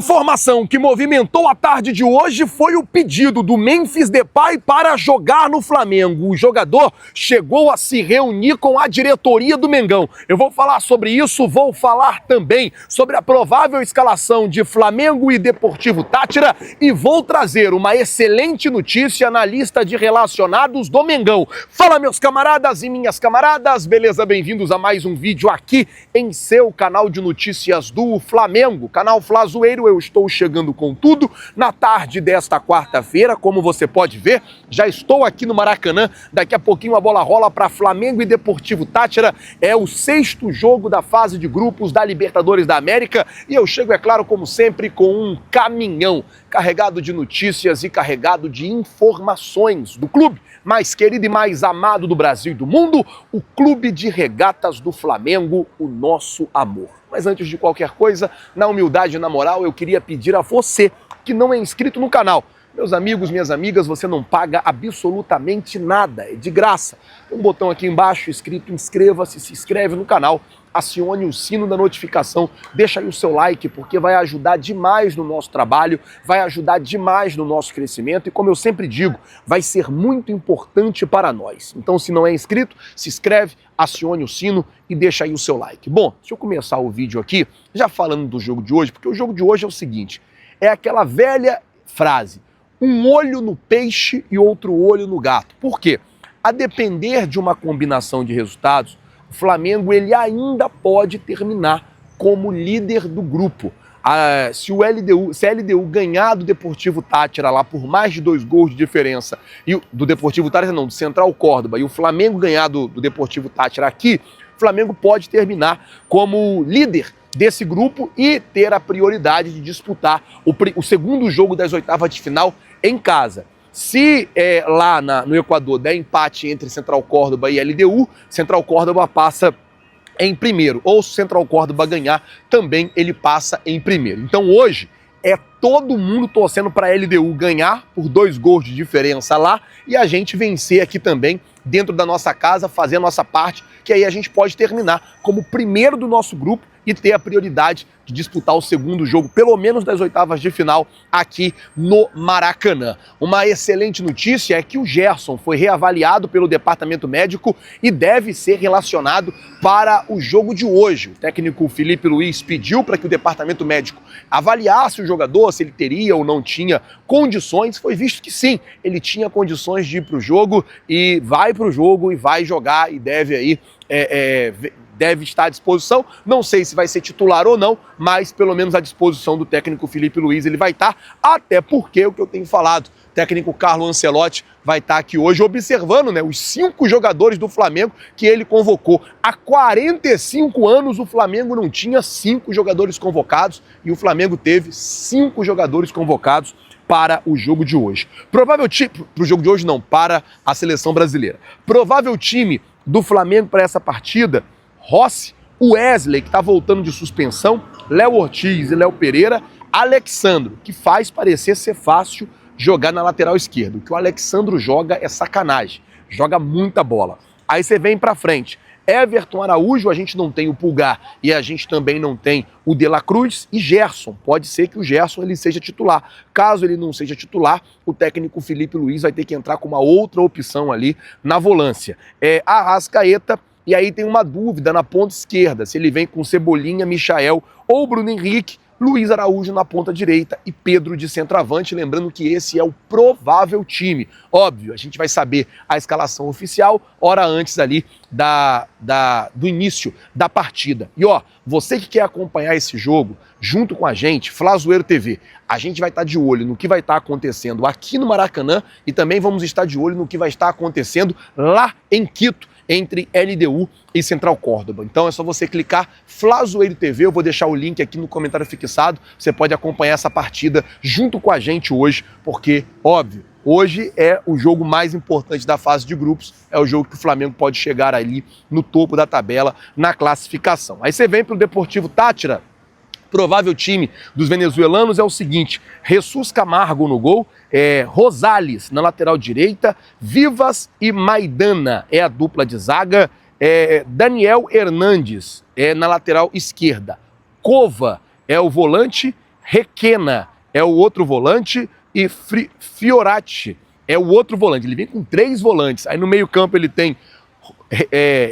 Informação que movimentou a tarde de hoje foi o pedido do Memphis Depay para jogar no Flamengo. O jogador chegou a se reunir com a diretoria do Mengão. Eu vou falar sobre isso, vou falar também sobre a provável escalação de Flamengo e Deportivo Táchira e vou trazer uma excelente notícia na lista de relacionados do Mengão. Fala, meus camaradas e minhas camaradas, beleza? Bem-vindos a mais um vídeo aqui em seu canal de notícias do Flamengo, canal Flazoeiro. Eu estou chegando com tudo na tarde desta quarta-feira, como você pode ver, já estou aqui no Maracanã, daqui a pouquinho a bola rola para Flamengo e Deportivo Táchira, é o 6º jogo da fase de grupos da Libertadores da América e eu chego, é claro, como sempre, com um caminhão carregado de notícias e carregado de informações do clube mais querido e mais amado do Brasil e do mundo, o Clube de Regatas do Flamengo, o nosso amor. Mas antes de qualquer coisa, na humildade e na moral, eu queria pedir a você que não é inscrito no canal. Meus amigos, minhas amigas, você não paga absolutamente nada, é de graça. Tem um botão aqui embaixo escrito inscreva-se, se inscreve no canal, acione o sino da notificação, deixa aí o seu like, porque vai ajudar demais no nosso trabalho, vai ajudar demais no nosso crescimento e, como eu sempre digo, vai ser muito importante para nós. Então, se não é inscrito, se inscreve, acione o sino e deixa aí o seu like. Bom, deixa eu começar o vídeo aqui, já falando do jogo de hoje, porque o jogo de hoje é o seguinte, é aquela velha frase, um olho no peixe e outro olho no gato. Por quê? A depender de uma combinação de resultados, o Flamengo ele ainda pode terminar como líder do grupo. Se a LDU ganhar do Deportivo Táchira lá por mais de 2 gols de diferença, e do Deportivo Táchira não, do Central Córdoba, e o Flamengo ganhar do Deportivo Táchira aqui, o Flamengo pode terminar como líder desse grupo e ter a prioridade de disputar o segundo jogo das oitavas de final em casa. Se lá no Equador der empate entre Central Córdoba e LDU, Central Córdoba passa em primeiro. Ou se Central Córdoba ganhar, também ele passa em primeiro. Então hoje é todo mundo torcendo para a LDU ganhar por 2 gols de diferença lá e a gente vencer aqui também dentro da nossa casa, fazer a nossa parte, que aí a gente pode terminar como primeiro do nosso grupo e ter a prioridade de disputar o segundo jogo, pelo menos das oitavas de final, aqui no Maracanã. Uma excelente notícia é que o Gerson foi reavaliado pelo departamento médico e deve ser relacionado para o jogo de hoje. O técnico Felipe Luiz pediu para que o departamento médico avaliasse o jogador, se ele teria ou não tinha condições. Foi visto que sim, ele tinha condições de ir para o jogo e vai para o jogo e vai jogar e deve aí deve estar à disposição, não sei se vai ser titular ou não, mas pelo menos à disposição do técnico Felipe Luiz ele vai estar, até porque o que eu tenho falado, o técnico Carlo Ancelotti vai estar aqui hoje observando, né, os 5 jogadores do Flamengo que ele convocou. Há 45 anos o Flamengo não tinha 5 jogadores convocados e o Flamengo teve 5 jogadores convocados para o jogo de hoje. Provável time, para o jogo de hoje não, para a seleção brasileira. Provável time do Flamengo para essa partida: Rossi, Wesley, que está voltando de suspensão, Léo Ortiz e Léo Pereira, Alexandro, que faz parecer ser fácil jogar na lateral esquerda. O que o Alexandro joga é sacanagem, joga muita bola. Aí você vem para frente, Everton, Araújo, a gente não tem o Pulgar e a gente também não tem o De La Cruz e Gerson. Pode ser que o Gerson ele seja titular. Caso ele não seja titular, o técnico Felipe Luiz vai ter que entrar com uma outra opção ali na volância. Arrascaeta. E aí tem uma dúvida na ponta esquerda, se ele vem com Cebolinha, Michael ou Bruno Henrique, Luiz Araújo na ponta direita e Pedro de centroavante, lembrando que esse é o provável time. Óbvio, a gente vai saber a escalação oficial hora antes ali do início da partida. E ó, você que quer acompanhar esse jogo junto com a gente, Flazoeiro TV, a gente vai estar de olho no que vai estar acontecendo aqui no Maracanã e também vamos estar de olho no que vai estar acontecendo lá em Quito, entre LDU e Central Córdoba. Então é só você clicar Flazoeiro TV, eu vou deixar o link aqui no comentário fixado, você pode acompanhar essa partida junto com a gente hoje, porque, óbvio, hoje é o jogo mais importante da fase de grupos, é o jogo que o Flamengo pode chegar ali no topo da tabela, na classificação. Aí você vem para o Deportivo Táchira, provável time dos venezuelanos é o seguinte: Jesus Camargo no gol, Rosales na lateral direita, Vivas e Maidana é a dupla de zaga, Daniel Hernandes na lateral esquerda, Cova é o volante, Requena é o outro volante e Fiorati é o outro volante. Ele vem com 3 volantes. Aí no meio-campo ele tem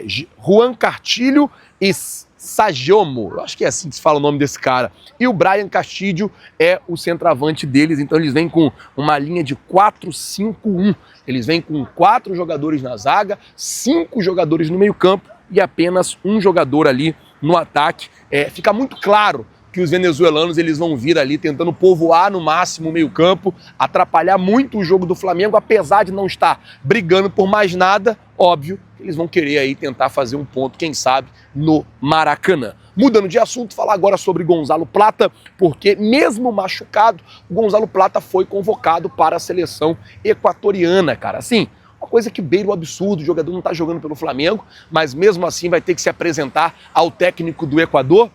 Juan Cartilho e Sagiomo. Eu acho que é assim que se fala o nome desse cara. E o Brian Castilho é o centroavante deles. Então eles vêm com uma linha de 4-5-1. Eles vêm com 4 jogadores na zaga, 5 jogadores no meio-campo e apenas um jogador ali no ataque. Fica muito claro que os venezuelanos eles vão vir ali tentando povoar no máximo o meio-campo, atrapalhar muito o jogo do Flamengo, apesar de não estar brigando por mais nada. Óbvio, eles vão querer aí tentar fazer um ponto, quem sabe, no Maracanã. Mudando de assunto, falar agora sobre Gonzalo Plata, porque mesmo machucado, o Gonzalo Plata foi convocado para a seleção equatoriana, cara. Assim, uma coisa que beira o absurdo, o jogador não tá jogando pelo Flamengo, mas mesmo assim vai ter que se apresentar ao técnico do Equador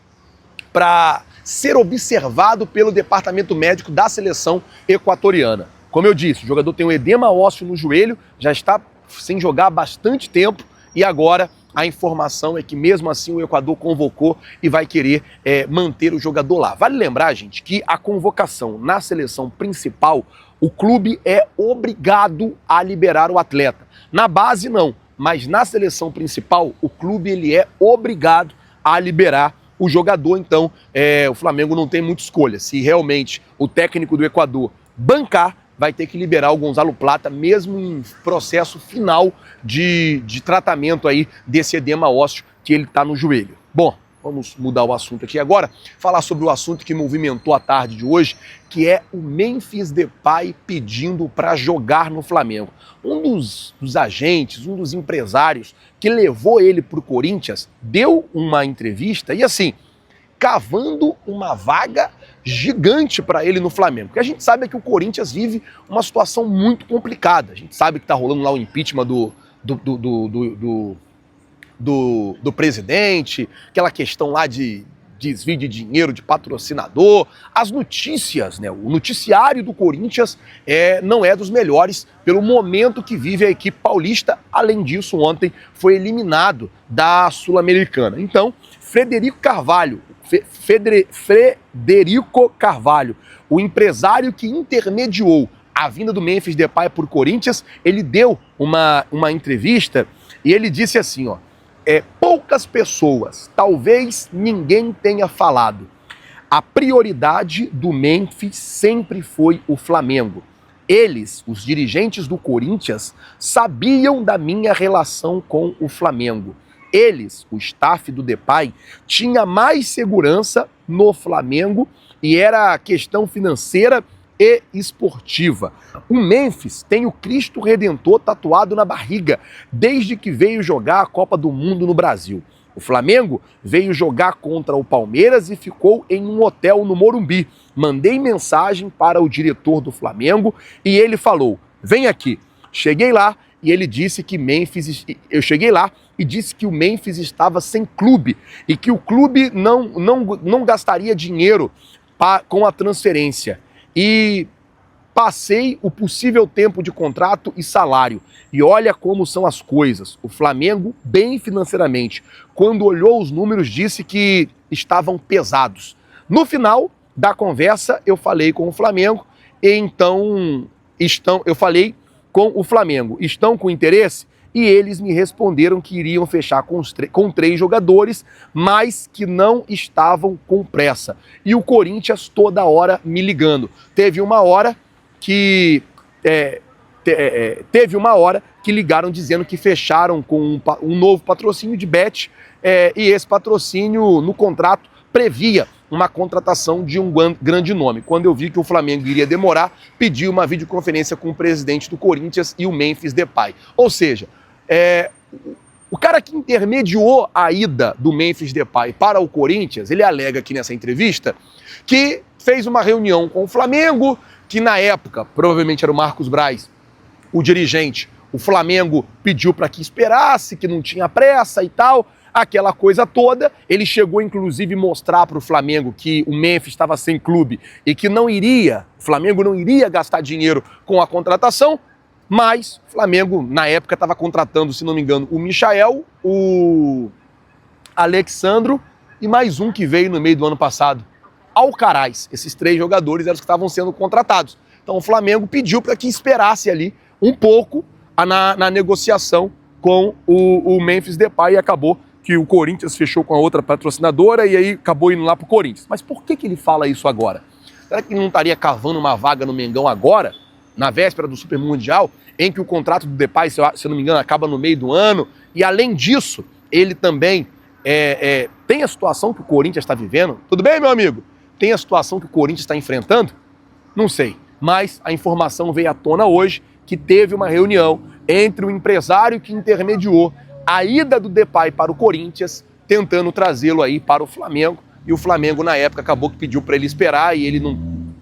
para ser observado pelo departamento médico da seleção equatoriana. Como eu disse, o jogador tem um edema ósseo no joelho, já está sem jogar há bastante tempo e agora a informação é que mesmo assim o Equador convocou e vai querer manter o jogador lá. Vale lembrar, gente, que a convocação na seleção principal, o clube é obrigado a liberar o atleta. Na base não, mas na seleção principal o clube ele é obrigado a liberar o jogador. Então o Flamengo não tem muita escolha. Se realmente o técnico do Equador bancar, vai ter que liberar o Gonzalo Plata, mesmo em processo final de tratamento aí desse edema ósseo que ele está no joelho. Bom, vamos mudar o assunto aqui agora, falar sobre o assunto que movimentou a tarde de hoje, que é o Memphis Depay pedindo para jogar no Flamengo. Um dos agentes, um dos empresários que levou ele para o Corinthians, deu uma entrevista e assim, cavando uma vaga gigante para ele no Flamengo. Porque a gente sabe que o Corinthians vive uma situação muito complicada. A gente sabe que está rolando lá o impeachment do presidente, aquela questão lá de desvio de dinheiro de patrocinador. As notícias, né? O noticiário do Corinthians não é dos melhores pelo momento que vive a equipe paulista. Além disso, ontem foi eliminado da Sul-Americana. Então, Frederico Carvalho, o empresário que intermediou a vinda do Memphis Depay por Corinthians, ele deu uma entrevista e ele disse assim, ó, poucas pessoas, talvez ninguém tenha falado, a prioridade do Memphis sempre foi o Flamengo. Eles, os dirigentes do Corinthians, sabiam da minha relação com o Flamengo. Eles, o staff do Depay, tinha mais segurança no Flamengo e era questão financeira e esportiva. O Memphis tem o Cristo Redentor tatuado na barriga desde que veio jogar a Copa do Mundo no Brasil. O Flamengo veio jogar contra o Palmeiras e ficou em um hotel no Morumbi. Mandei mensagem para o diretor do Flamengo e ele falou, vem aqui. Cheguei lá e ele disse que eu cheguei lá e disse que o Memphis estava sem clube e que o clube não gastaria dinheiro com a transferência. E passei o possível tempo de contrato e salário. E olha como são as coisas. O Flamengo, bem financeiramente, quando olhou os números, disse que estavam pesados. No final da conversa, eu falei com o Flamengo, e então eu falei com o Flamengo, estão com interesse? E eles me responderam que iriam fechar com 3 jogadores, mas que não estavam com pressa. E o Corinthians toda hora me ligando. Teve uma hora que ligaram dizendo que fecharam com um novo patrocínio de bet, e esse patrocínio no contrato previa uma contratação de um grande nome. Quando eu vi que o Flamengo iria demorar, pedi uma videoconferência com o presidente do Corinthians e o Memphis Depay. Ou seja, o cara que intermediou a ida do Memphis Depay para o Corinthians, ele alega aqui nessa entrevista que fez uma reunião com o Flamengo, que na época, provavelmente era o Marcos Braz, o dirigente, o Flamengo pediu para que esperasse, que não tinha pressa e tal, aquela coisa toda. Ele chegou inclusive mostrar para o Flamengo que o Memphis estava sem clube e que o Flamengo não iria gastar dinheiro com a contratação, mas o Flamengo na época estava contratando, se não me engano, o Michael, o Alexandro e mais um que veio no meio do ano passado. Alcaraz. Esses 3 jogadores eram os que estavam sendo contratados. Então o Flamengo pediu para que esperasse ali um pouco na negociação com o Memphis Depay, e acabou que o Corinthians fechou com a outra patrocinadora e aí acabou indo lá pro Corinthians. Mas por que ele fala isso agora? Será que ele não estaria cavando uma vaga no Mengão agora, na véspera do Super Mundial, em que o contrato do Depay, se eu não me engano, acaba no meio do ano, e além disso, ele também tem a situação que o Corinthians está vivendo? Tudo bem, meu amigo? Tem a situação que o Corinthians está enfrentando? Não sei, mas a informação veio à tona hoje que teve uma reunião entre o empresário que intermediou a ida do Depay para o Corinthians, tentando trazê-lo aí para o Flamengo, e o Flamengo na época acabou que pediu para ele esperar e ele não...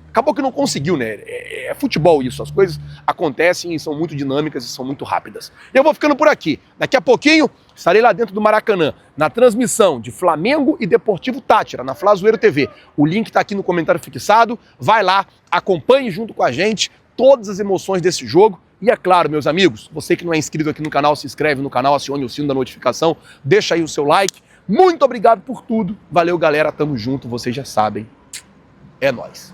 Acabou que não conseguiu, né? É futebol isso, as coisas acontecem e são muito dinâmicas e são muito rápidas. Eu vou ficando por aqui. Daqui a pouquinho estarei lá dentro do Maracanã, na transmissão de Flamengo e Deportivo Táchira, na Flazoeiro TV. O link está aqui no comentário fixado. Vai lá, acompanhe junto com a gente todas as emoções desse jogo. E é claro, meus amigos, você que não é inscrito aqui no canal, se inscreve no canal, acione o sino da notificação, deixa aí o seu like. Muito obrigado por tudo. Valeu, galera. Tamo junto, vocês já sabem. É nóis.